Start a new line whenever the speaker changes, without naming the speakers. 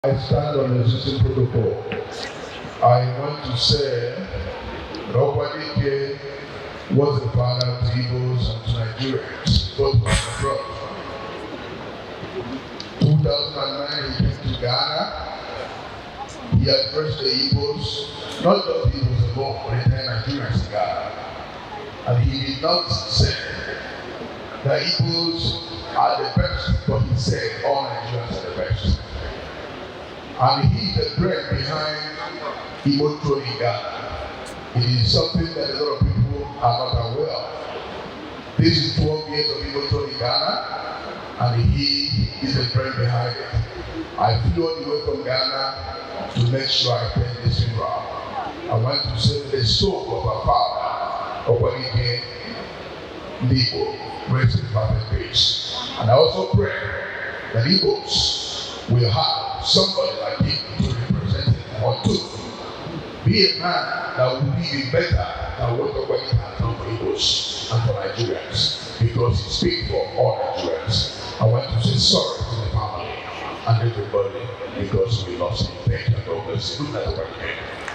I stand on the existing protocol. I want to say that Okwadike was the father to Igbos and to Nigerians, both from abroad. 2009 he came to Ghana. He addressed the Igbos, not just the Igbos alone, but the entire Nigerians in Ghana. And he did not say that Igbos are the best, but he said all Nigerians are the best. And he's the brain behind Igbo throne in Ghana. It is something that a lot of people are not aware of. This is 12 years of Igbo throne in Ghana, and he is the brain behind it. I flew all the way from Ghana to make sure I attend this funeral. I want to save the soul of our father, of what he gave Igbo, rest in perfect peace. And I also pray that Igbos will have somebody like him to represent him, or to be a man that will be better than what the Okwadike has done for Igbos and for Nigerians, because he speaks for all Nigerians. I want to say sorry to the family and everybody because we lost him. Thank you, God bless you. Good night, Okwadike.